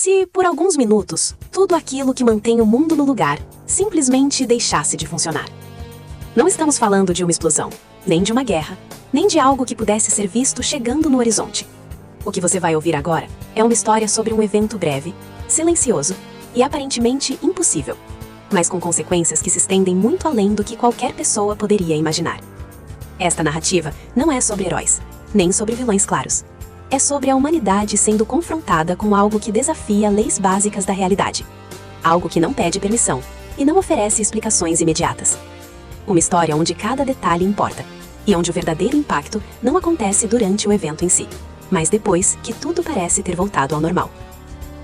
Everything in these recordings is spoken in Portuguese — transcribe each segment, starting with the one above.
Se, por alguns minutos, tudo aquilo que mantém o mundo no lugar simplesmente deixasse de funcionar. Não estamos falando de uma explosão, nem de uma guerra, nem de algo que pudesse ser visto chegando no horizonte. O que você vai ouvir agora é uma história sobre um evento breve, silencioso e aparentemente impossível, mas com consequências que se estendem muito além do que qualquer pessoa poderia imaginar. Esta narrativa não é sobre heróis, nem sobre vilões claros. É sobre a humanidade sendo confrontada com algo que desafia leis básicas da realidade. Algo que não pede permissão e não oferece explicações imediatas. Uma história onde cada detalhe importa e onde o verdadeiro impacto não acontece durante o evento em si, mas depois que tudo parece ter voltado ao normal.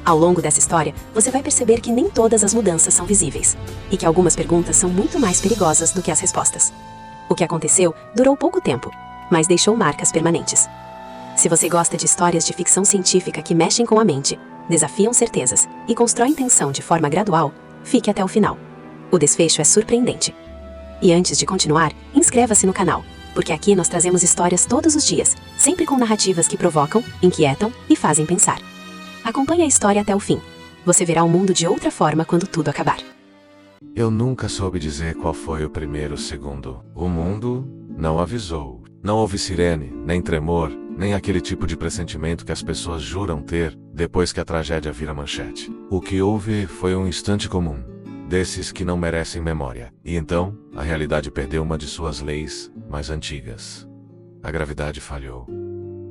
Ao longo dessa história, você vai perceber que nem todas as mudanças são visíveis e que algumas perguntas são muito mais perigosas do que as respostas. O que aconteceu durou pouco tempo, mas deixou marcas permanentes. Se você gosta de histórias de ficção científica que mexem com a mente, desafiam certezas e constroem tensão de forma gradual, fique até o final. O desfecho é surpreendente. E antes de continuar, inscreva-se no canal, porque aqui nós trazemos histórias todos os dias, sempre com narrativas que provocam, inquietam e fazem pensar. Acompanhe a história até o fim. Você verá o mundo de outra forma quando tudo acabar. Eu nunca soube dizer qual foi o primeiro segundo. O mundo não avisou. Não houve sirene, nem tremor, nem aquele tipo de pressentimento que as pessoas juram ter depois que a tragédia vira manchete. O que houve foi um instante comum, desses que não merecem memória. E então, a realidade perdeu uma de suas leis mais antigas. A gravidade falhou.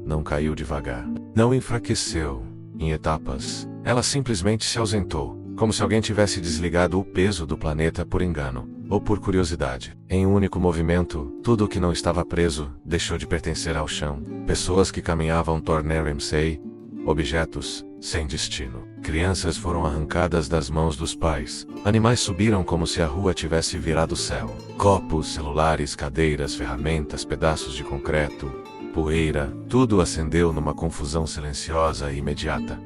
Não caiu devagar. Não enfraqueceu em etapas. Ela simplesmente se ausentou, como se alguém tivesse desligado o peso do planeta por engano, ou por curiosidade. Em um único movimento, tudo o que não estava preso deixou de pertencer ao chão. Pessoas que caminhavam tornaram-se objetos sem destino. Crianças foram arrancadas das mãos dos pais. Animais subiram como se a rua tivesse virado céu. Copos, celulares, cadeiras, ferramentas, pedaços de concreto, poeira, tudo acendeu numa confusão silenciosa e imediata.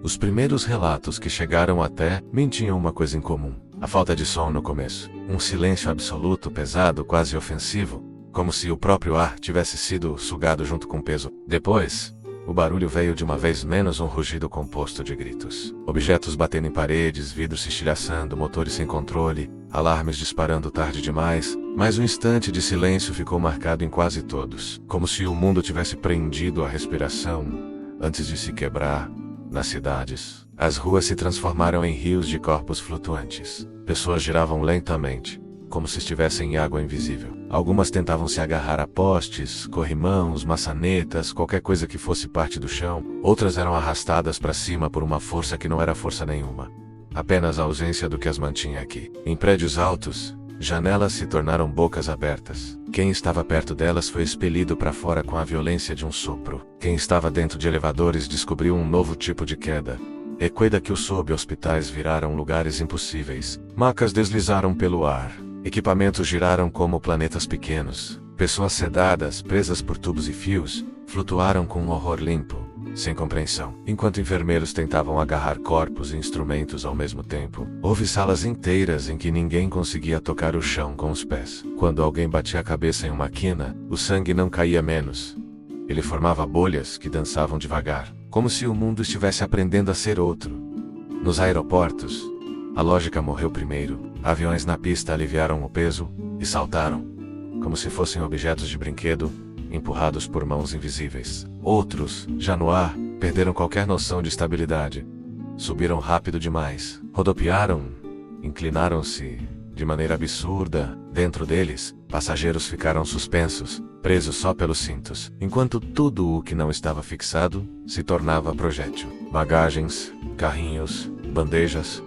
Os primeiros relatos que chegaram até mim tinham uma coisa em comum: a falta de som no começo. Um silêncio absoluto, pesado, quase ofensivo, como se o próprio ar tivesse sido sugado junto com o peso. Depois, o barulho veio de uma vez menos um rugido composto de gritos. Objetos batendo em paredes, vidros se estilhaçando, motores sem controle, alarmes disparando tarde demais, mas um instante de silêncio ficou marcado em quase todos, como se o mundo tivesse prendido a respiração antes de se quebrar. Nas cidades, as ruas se transformaram em rios de corpos flutuantes. Pessoas giravam lentamente, como se estivessem em água invisível. Algumas tentavam se agarrar a postes, corrimãos, maçanetas, qualquer coisa que fosse parte do chão. Outras eram arrastadas para cima por uma força que não era força nenhuma, apenas a ausência do que as mantinha aqui. Em prédios altos, janelas se tornaram bocas abertas. Quem estava perto delas foi expelido para fora com a violência de um sopro. Quem estava dentro de elevadores descobriu um novo tipo de queda. Equedutos sob hospitais viraram lugares impossíveis. Macas deslizaram pelo ar. Equipamentos giraram como planetas pequenos. Pessoas sedadas, presas por tubos e fios, flutuaram com um horror limpo, sem compreensão. Enquanto enfermeiros tentavam agarrar corpos e instrumentos ao mesmo tempo, houve salas inteiras em que ninguém conseguia tocar o chão com os pés. Quando alguém batia a cabeça em uma quina, o sangue não caía menos. Ele formava bolhas que dançavam devagar, como se o mundo estivesse aprendendo a ser outro. Nos aeroportos, a lógica morreu primeiro. Aviões na pista aliviaram o peso e saltaram, como se fossem objetos de brinquedo, empurrados por mãos invisíveis. Outros, já no ar, perderam qualquer noção de estabilidade. Subiram rápido demais, rodopiaram, inclinaram-se de maneira absurda. Dentro deles, passageiros ficaram suspensos, presos só pelos cintos, enquanto tudo o que não estava fixado se tornava projétil. Bagagens, carrinhos, bandejas,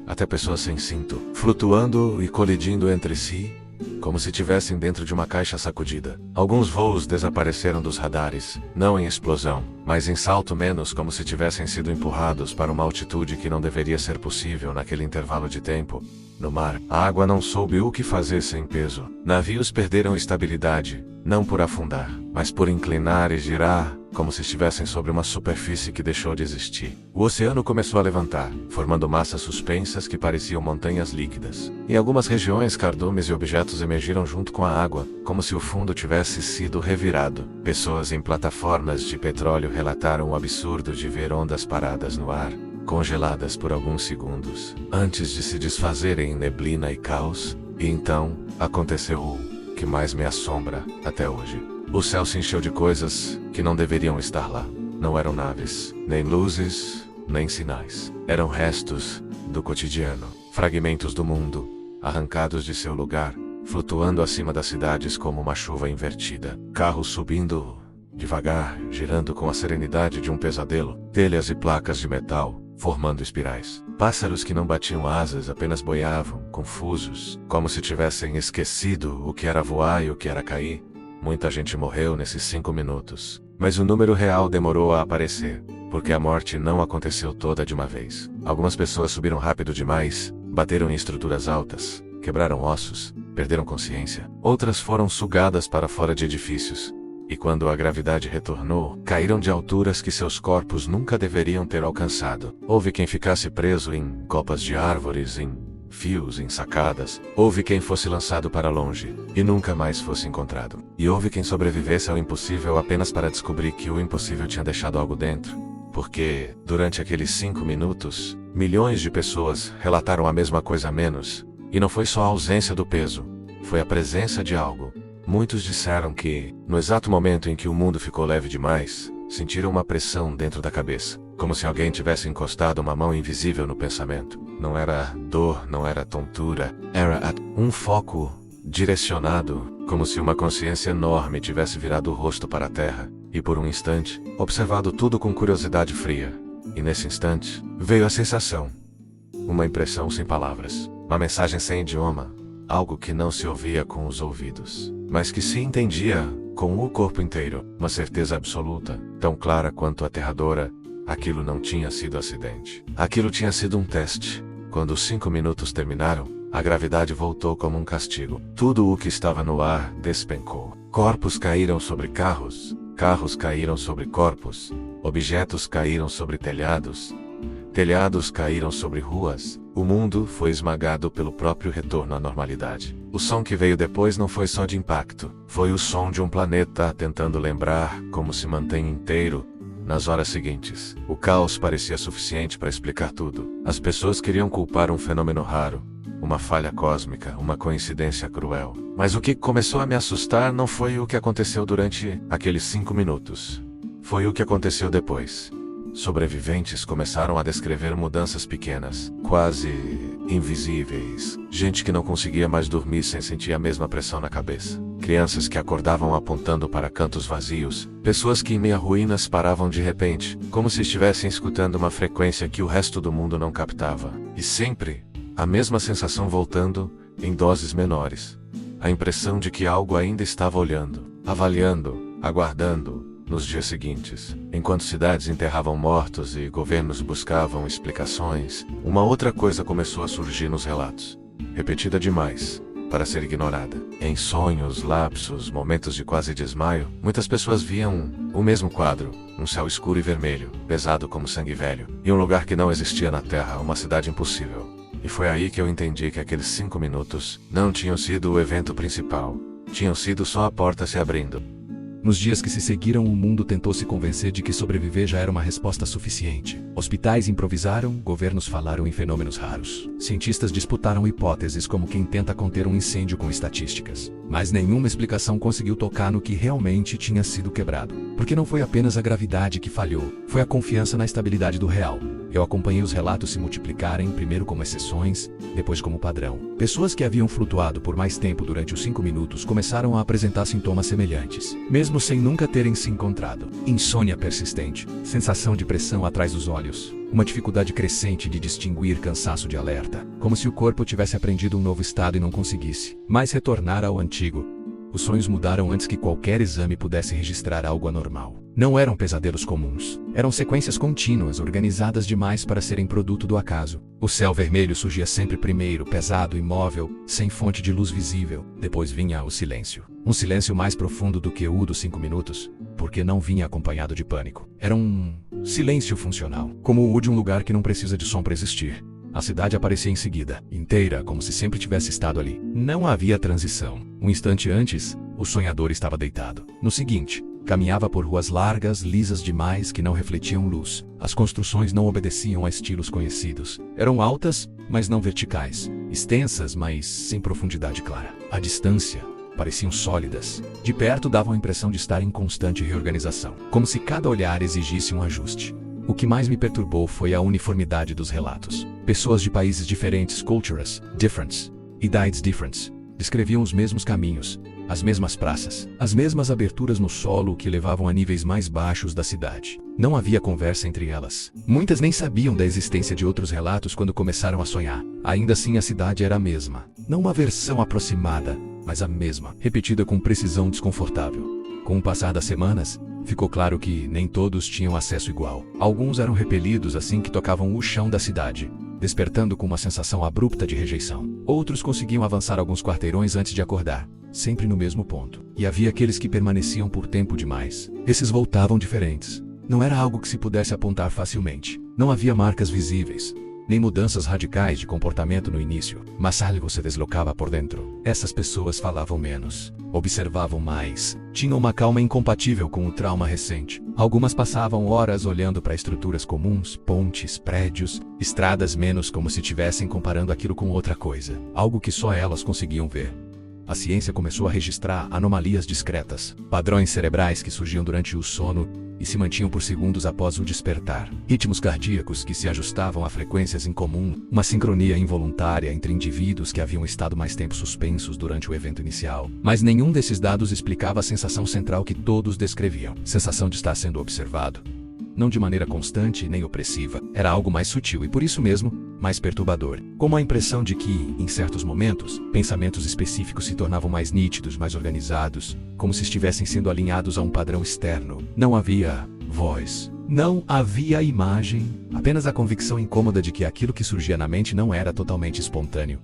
até pessoas sem cinto, flutuando e colidindo entre si, como se estivessem dentro de uma caixa sacudida. Alguns voos desapareceram dos radares, não em explosão, mas em salto menos, como se tivessem sido empurrados para uma altitude que não deveria ser possível naquele intervalo de tempo. No mar, a água não soube o que fazer sem peso. Navios perderam estabilidade, não por afundar, mas por inclinar e girar, como se estivessem sobre uma superfície que deixou de existir. O oceano começou a levantar, formando massas suspensas que pareciam montanhas líquidas. Em algumas regiões, cardumes e objetos emergiram junto com a água, como se o fundo tivesse sido revirado. Pessoas em plataformas de petróleo relataram o absurdo de ver ondas paradas no ar, congeladas por alguns segundos, antes de se desfazerem em neblina e caos. E então, aconteceu o que mais me assombra até hoje. O céu se encheu de coisas que não deveriam estar lá. Não eram naves, nem luzes, nem sinais. Eram restos do cotidiano, fragmentos do mundo, arrancados de seu lugar, flutuando acima das cidades como uma chuva invertida. Carros subindo devagar, girando com a serenidade de um pesadelo. Telhas e placas de metal, formando espirais. Pássaros que não batiam asas, apenas boiavam, confusos, como se tivessem esquecido o que era voar e o que era cair. Muita gente morreu nesses 5 minutos. Mas o número real demorou a aparecer, porque a morte não aconteceu toda de uma vez. Algumas pessoas subiram rápido demais, bateram em estruturas altas, quebraram ossos, perderam consciência. Outras foram sugadas para fora de edifícios. E quando a gravidade retornou, caíram de alturas que seus corpos nunca deveriam ter alcançado. Houve quem ficasse preso em copas de árvores, em fios, em sacadas. Houve quem fosse lançado para longe e nunca mais fosse encontrado. E houve quem sobrevivesse ao impossível apenas para descobrir que o impossível tinha deixado algo dentro. Porque, durante aqueles 5 minutos, milhões de pessoas relataram a mesma coisa a menos. E não foi só a ausência do peso, foi a presença de algo. Muitos disseram que, no exato momento em que o mundo ficou leve demais, sentiram uma pressão dentro da cabeça, como se alguém tivesse encostado uma mão invisível no pensamento. Não era dor, não era tontura, era um foco direcionado, como se uma consciência enorme tivesse virado o rosto para a terra, e por um instante, observado tudo com curiosidade fria. E nesse instante, veio a sensação. Uma impressão sem palavras, uma mensagem sem idioma, algo que não se ouvia com os ouvidos, mas que se entendia com o corpo inteiro. Uma certeza absoluta, tão clara quanto aterradora. Aquilo não tinha sido acidente. Aquilo tinha sido um teste. Quando os 5 minutos terminaram, a gravidade voltou como um castigo. Tudo o que estava no ar despencou. Corpos caíram sobre carros, carros caíram sobre corpos, objetos caíram sobre telhados, telhados caíram sobre ruas. O mundo foi esmagado pelo próprio retorno à normalidade. O som que veio depois não foi só de impacto. Foi o som de um planeta tentando lembrar como se mantém inteiro nas horas seguintes. O caos parecia suficiente para explicar tudo. As pessoas queriam culpar um fenômeno raro, uma falha cósmica, uma coincidência cruel. Mas o que começou a me assustar não foi o que aconteceu durante aqueles 5 minutos. Foi o que aconteceu depois. Sobreviventes começaram a descrever mudanças pequenas, quase invisíveis. Gente que não conseguia mais dormir sem sentir a mesma pressão na cabeça. Crianças que acordavam apontando para cantos vazios. Pessoas que em meio a ruínas paravam de repente, como se estivessem escutando uma frequência que o resto do mundo não captava. E sempre, a mesma sensação voltando, em doses menores. A impressão de que algo ainda estava olhando, avaliando, aguardando. Nos dias seguintes, enquanto cidades enterravam mortos e governos buscavam explicações, uma outra coisa começou a surgir nos relatos. Repetida demais para ser ignorada. Em sonhos, lapsos, momentos de quase desmaio, muitas pessoas viam o mesmo quadro, um céu escuro e vermelho, pesado como sangue velho, e um lugar que não existia na Terra, uma cidade impossível. E foi aí que eu entendi que aqueles 5 minutos não tinham sido o evento principal, tinham sido só a porta se abrindo. Nos dias que se seguiram, o mundo tentou se convencer de que sobreviver já era uma resposta suficiente. Hospitais improvisaram, governos falaram em fenômenos raros. Cientistas disputaram hipóteses como quem tenta conter um incêndio com estatísticas. Mas nenhuma explicação conseguiu tocar no que realmente tinha sido quebrado. Porque não foi apenas a gravidade que falhou, foi a confiança na estabilidade do real. Eu acompanhei os relatos se multiplicarem, primeiro como exceções, depois como padrão. Pessoas que haviam flutuado por mais tempo durante os 5 minutos começaram a apresentar sintomas semelhantes, mesmo sem nunca terem se encontrado. Insônia persistente, sensação de pressão atrás dos olhos, uma dificuldade crescente de distinguir, cansaço de alerta, como se o corpo tivesse aprendido um novo estado e não conseguisse mais retornar ao antigo. Os sonhos mudaram antes que qualquer exame pudesse registrar algo anormal. Não eram pesadelos comuns. Eram sequências contínuas, organizadas demais para serem produto do acaso. O céu vermelho surgia sempre primeiro, pesado, imóvel, sem fonte de luz visível. Depois vinha o silêncio. Um silêncio mais profundo do que o dos 5 minutos, porque não vinha acompanhado de pânico. Era um silêncio funcional, como o de um lugar que não precisa de som para existir. A cidade aparecia em seguida, inteira, como se sempre tivesse estado ali. Não havia transição. Um instante antes, o sonhador estava deitado. No seguinte, Caminhava por ruas largas, lisas demais, que não refletiam luz. As construções não obedeciam a estilos conhecidos. Eram altas, mas não verticais. Extensas, mas sem profundidade clara. À distância, pareciam sólidas. De perto davam a impressão de estar em constante reorganização, como se cada olhar exigisse um ajuste. O que mais me perturbou foi a uniformidade dos relatos. Pessoas de países diferentes, cultures different, idades different, descreviam os mesmos caminhos, as mesmas praças, as mesmas aberturas no solo que levavam a níveis mais baixos da cidade. Não havia conversa entre elas. Muitas nem sabiam da existência de outros relatos quando começaram a sonhar. Ainda assim, a cidade era a mesma. Não uma versão aproximada, mas a mesma, repetida com precisão desconfortável. Com o passar das semanas, ficou claro que nem todos tinham acesso igual. Alguns eram repelidos assim que tocavam o chão da cidade, despertando com uma sensação abrupta de rejeição. Outros conseguiam avançar alguns quarteirões antes de acordar, sempre no mesmo ponto. E havia aqueles que permaneciam por tempo demais. Esses voltavam diferentes. Não era algo que se pudesse apontar facilmente. Não havia marcas visíveis, nem mudanças radicais de comportamento no início, mas algo se deslocava por dentro. Essas pessoas falavam menos, observavam mais, tinham uma calma incompatível com o trauma recente. Algumas passavam horas olhando para estruturas comuns, pontes, prédios, estradas, menos como se estivessem comparando aquilo com outra coisa, algo que só elas conseguiam ver. A ciência começou a registrar anomalias discretas, padrões cerebrais que surgiam durante o sono e se mantinham por segundos após o despertar. Ritmos cardíacos que se ajustavam a frequências em comum, uma sincronia involuntária entre indivíduos que haviam estado mais tempo suspensos durante o evento inicial. Mas nenhum desses dados explicava a sensação central que todos descreviam: sensação de estar sendo observado. Não de maneira constante nem opressiva, era algo mais sutil e por isso mesmo, mais perturbador. Como a impressão de que, em certos momentos, pensamentos específicos se tornavam mais nítidos, mais organizados, como se estivessem sendo alinhados a um padrão externo. Não havia voz, não havia imagem, apenas a convicção incômoda de que aquilo que surgia na mente não era totalmente espontâneo.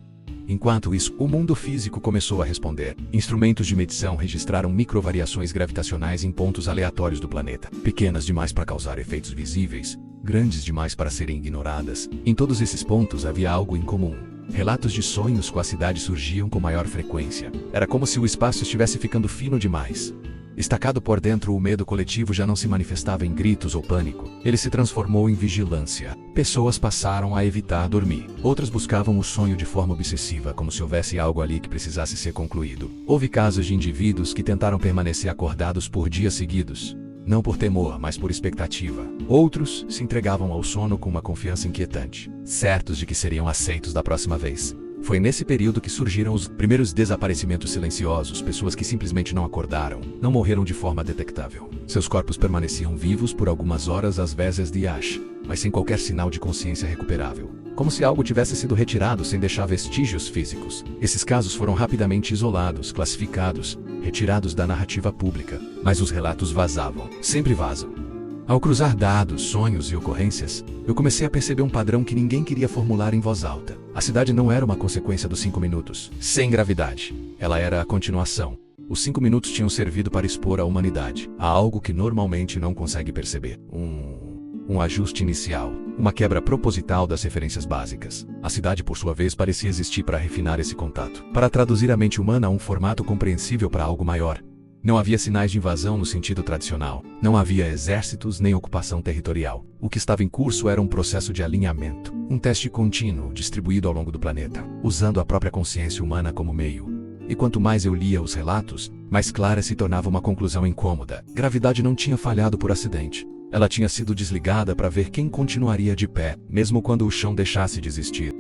Enquanto isso, o mundo físico começou a responder. Instrumentos de medição registraram microvariações gravitacionais em pontos aleatórios do planeta, pequenas demais para causar efeitos visíveis, grandes demais para serem ignoradas. Em todos esses pontos havia algo em comum. Relatos de sonhos com a cidade surgiam com maior frequência. Era como se o espaço estivesse ficando fino demais. Estacado por dentro, o medo coletivo já não se manifestava em gritos ou pânico. Ele se transformou em vigilância. Pessoas passaram a evitar dormir. Outras buscavam o sonho de forma obsessiva, como se houvesse algo ali que precisasse ser concluído. Houve casos de indivíduos que tentaram permanecer acordados por dias seguidos. Não por temor, mas por expectativa. Outros se entregavam ao sono com uma confiança inquietante, certos de que seriam aceitos da próxima vez. Foi nesse período que surgiram os primeiros desaparecimentos silenciosos, pessoas que simplesmente não acordaram, não morreram de forma detectável. Seus corpos permaneciam vivos por algumas horas às vezes de Ash, mas sem qualquer sinal de consciência recuperável. Como se algo tivesse sido retirado sem deixar vestígios físicos. Esses casos foram rapidamente isolados, classificados, retirados da narrativa pública. Mas os relatos vazavam, sempre vazam. Ao cruzar dados, sonhos e ocorrências, eu comecei a perceber um padrão que ninguém queria formular em voz alta. A cidade não era uma consequência dos 5 minutos, sem gravidade. Ela era a continuação. Os 5 minutos tinham servido para expor a humanidade a algo que normalmente não consegue perceber. Um ajuste inicial, uma quebra proposital das referências básicas. A cidade, por sua vez, parecia existir para refinar esse contato, para traduzir a mente humana a um formato compreensível para algo maior. Não havia sinais de invasão no sentido tradicional. Não havia exércitos nem ocupação territorial. O que estava em curso era um processo de alinhamento. Um teste contínuo, distribuído ao longo do planeta, usando a própria consciência humana como meio. E quanto mais eu lia os relatos, mais clara se tornava uma conclusão incômoda. Gravidade não tinha falhado por acidente. Ela tinha sido desligada para ver quem continuaria de pé, mesmo quando o chão deixasse de existir.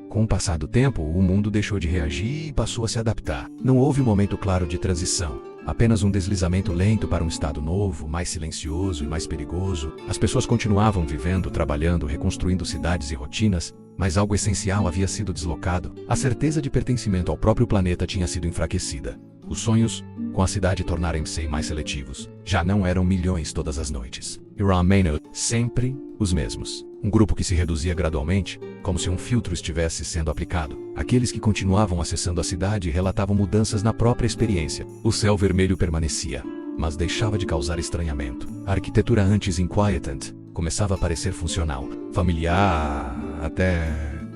Com o passar do tempo, o mundo deixou de reagir e passou a se adaptar. Não houve um momento claro de transição. Apenas um deslizamento lento para um estado novo, mais silencioso e mais perigoso. As pessoas continuavam vivendo, trabalhando, reconstruindo cidades e rotinas, mas algo essencial havia sido deslocado. A certeza de pertencimento ao próprio planeta tinha sido enfraquecida. Os sonhos, com a cidade tornarem-se mais seletivos, já não eram milhões todas as noites. Iram Maynard, sempre os mesmos. Um grupo que se reduzia gradualmente, como se um filtro estivesse sendo aplicado. Aqueles que continuavam acessando a cidade relatavam mudanças na própria experiência. O céu vermelho permanecia, mas deixava de causar estranhamento. A arquitetura antes inquietant começava a parecer funcional, familiar,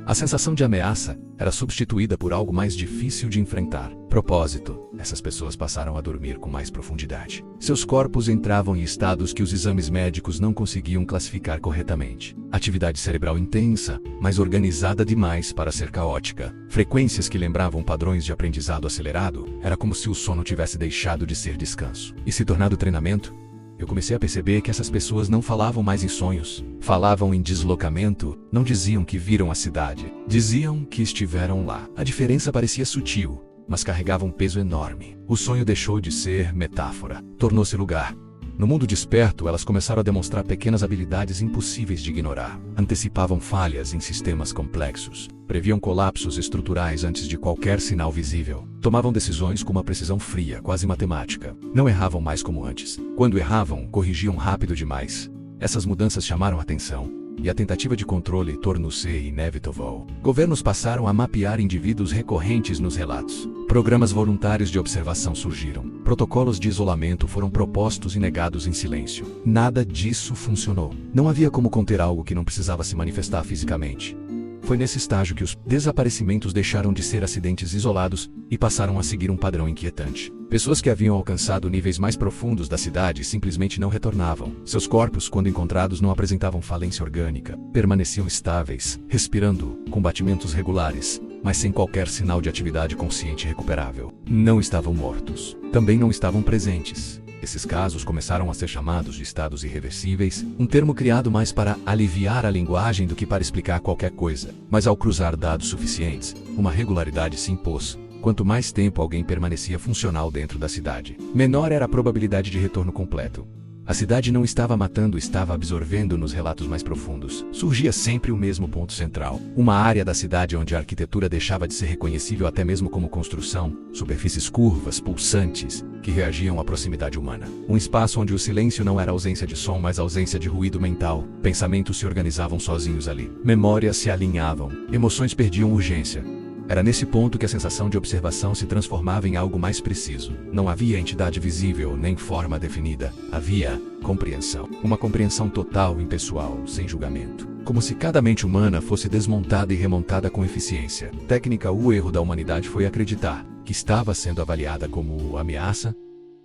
A sensação de ameaça era substituída por algo mais difícil de enfrentar. Propósito. Essas pessoas passaram a dormir com mais profundidade. Seus corpos entravam em estados que os exames médicos não conseguiam classificar corretamente. Atividade cerebral intensa, mas organizada demais para ser caótica. Frequências que lembravam padrões de aprendizado acelerado. Era como se o sono tivesse deixado de ser descanso e se tornado treinamento. Eu comecei a perceber que essas pessoas não falavam mais em sonhos. Falavam em deslocamento, não diziam que viram a cidade. Diziam que estiveram lá. A diferença parecia sutil, mas carregava um peso enorme. O sonho deixou de ser metáfora, tornou-se lugar. No mundo desperto, elas começaram a demonstrar pequenas habilidades impossíveis de ignorar. Antecipavam falhas em sistemas complexos. Previam colapsos estruturais antes de qualquer sinal visível. Tomavam decisões com uma precisão fria, quase matemática. Não erravam mais como antes. Quando erravam, corrigiam rápido demais. Essas mudanças chamaram a atenção, e a tentativa de controle tornou-se inevitável. Governos passaram a mapear indivíduos recorrentes nos relatos. Programas voluntários de observação surgiram. Protocolos de isolamento foram propostos e negados em silêncio. Nada disso funcionou. Não havia como conter algo que não precisava se manifestar fisicamente. Foi nesse estágio que os desaparecimentos deixaram de ser acidentes isolados e passaram a seguir um padrão inquietante. Pessoas que haviam alcançado níveis mais profundos da cidade simplesmente não retornavam. Seus corpos, quando encontrados, não apresentavam falência orgânica. Permaneciam estáveis, respirando, com batimentos regulares, mas sem qualquer sinal de atividade consciente recuperável. Não estavam mortos. Também não estavam presentes. Esses casos começaram a ser chamados de estados irreversíveis, um termo criado mais para aliviar a linguagem do que para explicar qualquer coisa. Mas ao cruzar dados suficientes, uma regularidade se impôs. Quanto mais tempo alguém permanecia funcional dentro da cidade, menor era a probabilidade de retorno completo. A cidade não estava matando, estava absorvendo nos relatos mais profundos. Surgia sempre o mesmo ponto central. Uma área da cidade onde a arquitetura deixava de ser reconhecível até mesmo como construção. Superfícies curvas, pulsantes, que reagiam à proximidade humana. Um espaço onde o silêncio não era ausência de som, mas ausência de ruído mental. Pensamentos se organizavam sozinhos ali. Memórias se alinhavam. Emoções perdiam urgência. Era nesse ponto que a sensação de observação se transformava em algo mais preciso. Não havia entidade visível, nem forma definida. Havia compreensão. Uma compreensão total, impessoal, sem julgamento. Como se cada mente humana fosse desmontada e remontada com eficiência. Técnica: o erro da humanidade foi acreditar que estava sendo avaliada como ameaça.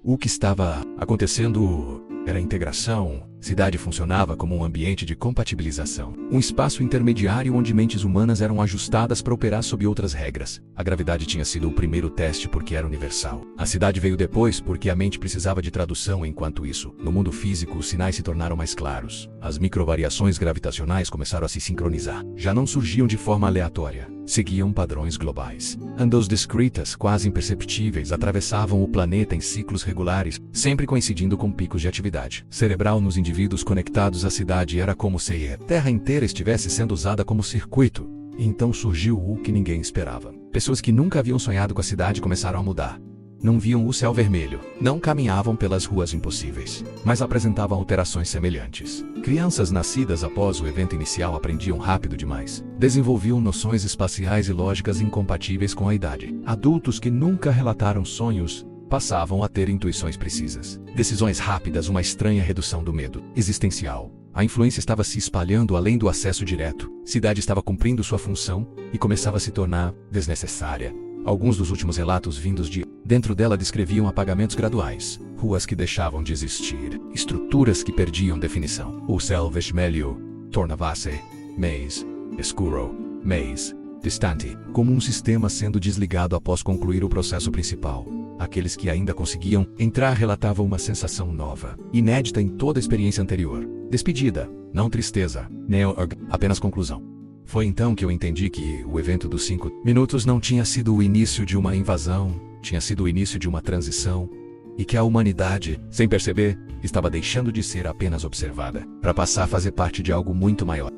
O que estava acontecendo era integração. Cidade funcionava como um ambiente de compatibilização. Um espaço intermediário onde mentes humanas eram ajustadas para operar sob outras regras. A gravidade tinha sido o primeiro teste porque era universal. A cidade veio depois porque a mente precisava de tradução. Enquanto isso, no mundo físico, os sinais se tornaram mais claros. As microvariações gravitacionais começaram a se sincronizar. Já não surgiam de forma aleatória. Seguiam padrões globais. Ondas discretas, quase imperceptíveis, atravessavam o planeta em ciclos regulares, sempre coincidindo com picos de atividade cerebral nos indivíduos conectados à cidade. Era como se a Terra inteira estivesse sendo usada como circuito. E então surgiu o que ninguém esperava. Pessoas que nunca haviam sonhado com a cidade começaram a mudar. Não viam o céu vermelho, não caminhavam pelas ruas impossíveis, mas apresentavam alterações semelhantes. Crianças nascidas após o evento inicial aprendiam rápido demais. Desenvolviam noções espaciais e lógicas incompatíveis com a idade. Adultos que nunca relataram sonhos passavam a ter intuições precisas. Decisões rápidas, uma estranha redução do medo existencial. A influência estava se espalhando além do acesso direto. Cidade estava cumprindo sua função e começava a se tornar desnecessária. Alguns dos últimos relatos vindos de dentro dela descreviam apagamentos graduais, ruas que deixavam de existir, estruturas que perdiam definição. O céu vermelho tornava-se mais escuro, mais distante, como um sistema sendo desligado após concluir o processo principal. Aqueles que ainda conseguiam entrar relatavam uma sensação nova, inédita em toda a experiência anterior. Despedida, não tristeza, apenas conclusão. Foi então que eu entendi que o evento dos 5 minutos não tinha sido o início de uma invasão, tinha sido o início de uma transição, e que a humanidade, sem perceber, estava deixando de ser apenas observada, para passar a fazer parte de algo muito maior.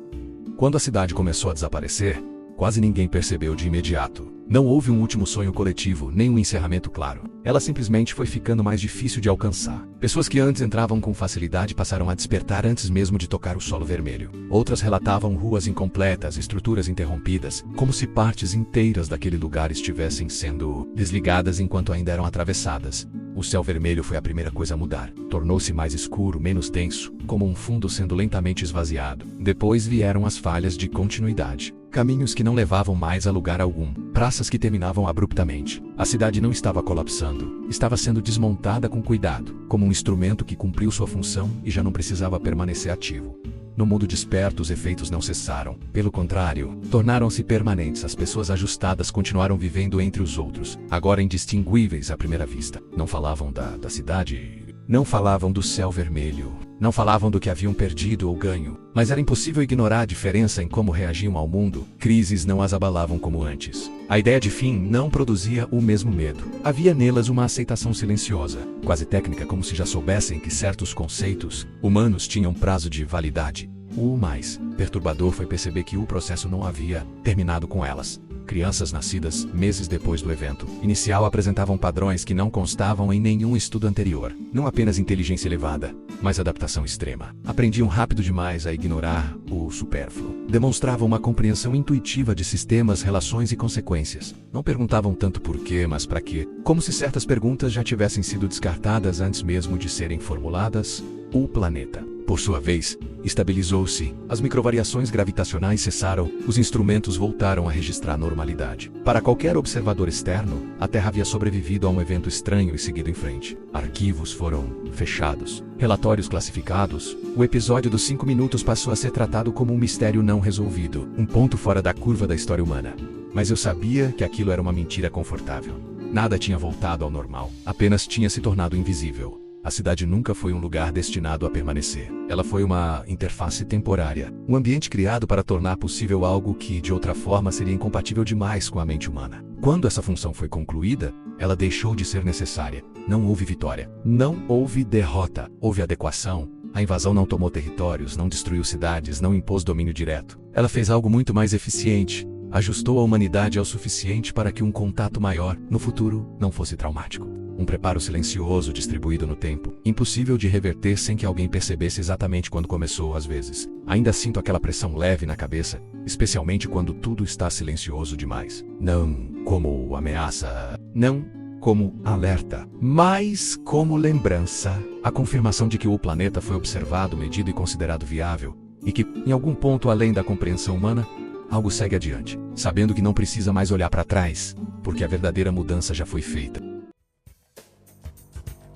Quando a cidade começou a desaparecer, quase ninguém percebeu de imediato. Não houve um último sonho coletivo, nem um encerramento claro. Ela simplesmente foi ficando mais difícil de alcançar. Pessoas que antes entravam com facilidade passaram a despertar antes mesmo de tocar o solo vermelho. Outras relatavam ruas incompletas, estruturas interrompidas, como se partes inteiras daquele lugar estivessem sendo desligadas enquanto ainda eram atravessadas. O céu vermelho foi a primeira coisa a mudar. Tornou-se mais escuro, menos denso, como um fundo sendo lentamente esvaziado. Depois vieram as falhas de continuidade. Caminhos que não levavam mais a lugar algum. Praças que terminavam abruptamente. A cidade não estava colapsando. Estava sendo desmontada com cuidado, como um instrumento que cumpriu sua função e já não precisava permanecer ativo. No mundo desperto, os efeitos não cessaram. Pelo contrário, tornaram-se permanentes. As pessoas ajustadas continuaram vivendo entre os outros, agora indistinguíveis à primeira vista. Não falavam da cidade, não falavam do céu vermelho, não falavam do que haviam perdido ou ganho, mas era impossível ignorar a diferença em como reagiam ao mundo. Crises não as abalavam como antes. A ideia de fim não produzia o mesmo medo. Havia nelas uma aceitação silenciosa, quase técnica, como se já soubessem que certos conceitos humanos tinham prazo de validade. O mais perturbador foi perceber que o processo não havia terminado com elas. Crianças nascidas meses depois do evento inicial apresentavam padrões que não constavam em nenhum estudo anterior. Não apenas inteligência elevada, mas adaptação extrema. Aprendiam rápido demais a ignorar o supérfluo. Demonstravam uma compreensão intuitiva de sistemas, relações e consequências. Não perguntavam tanto por quê, mas para quê. Como se certas perguntas já tivessem sido descartadas antes mesmo de serem formuladas. O planeta, por sua vez, estabilizou-se. As microvariações gravitacionais cessaram, os instrumentos voltaram a registrar a normalidade. Para qualquer observador externo, a Terra havia sobrevivido a um evento estranho e seguido em frente. Arquivos foram fechados, relatórios classificados. O episódio dos 5 minutos passou a ser tratado como um mistério não resolvido, um ponto fora da curva da história humana. Mas eu sabia que aquilo era uma mentira confortável. Nada tinha voltado ao normal, apenas tinha se tornado invisível. A cidade nunca foi um lugar destinado a permanecer. Ela foi uma interface temporária, um ambiente criado para tornar possível algo que, de outra forma, seria incompatível demais com a mente humana. Quando essa função foi concluída, ela deixou de ser necessária. Não houve vitória. Não houve derrota. Houve adequação. A invasão não tomou territórios, não destruiu cidades, não impôs domínio direto. Ela fez algo muito mais eficiente. Ajustou a humanidade ao suficiente para que um contato maior, no futuro, não fosse traumático. Um preparo silencioso distribuído no tempo, impossível de reverter sem que alguém percebesse exatamente quando começou. Às vezes, ainda sinto aquela pressão leve na cabeça, especialmente quando tudo está silencioso demais. Não como ameaça, não como alerta, mas como lembrança. A confirmação de que o planeta foi observado, medido e considerado viável, e que, em algum ponto além da compreensão humana, algo segue adiante, sabendo que não precisa mais olhar para trás, porque a verdadeira mudança já foi feita.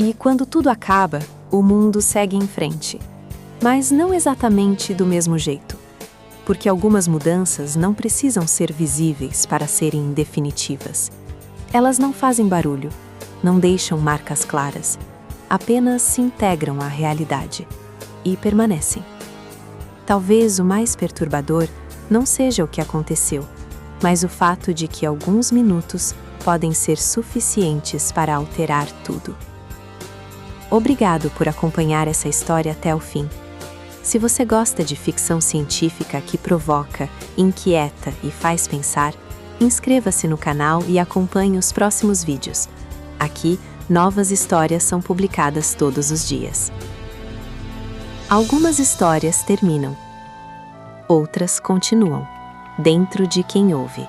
E quando tudo acaba, o mundo segue em frente. Mas não exatamente do mesmo jeito. Porque algumas mudanças não precisam ser visíveis para serem definitivas. Elas não fazem barulho, não deixam marcas claras, apenas se integram à realidade e permanecem. Talvez o mais perturbador não seja o que aconteceu, mas o fato de que alguns minutos podem ser suficientes para alterar tudo. Obrigado por acompanhar essa história até o fim. Se você gosta de ficção científica que provoca, inquieta e faz pensar, inscreva-se no canal e acompanhe os próximos vídeos. Aqui, novas histórias são publicadas todos os dias. Algumas histórias terminam. Outras continuam, dentro de quem ouve.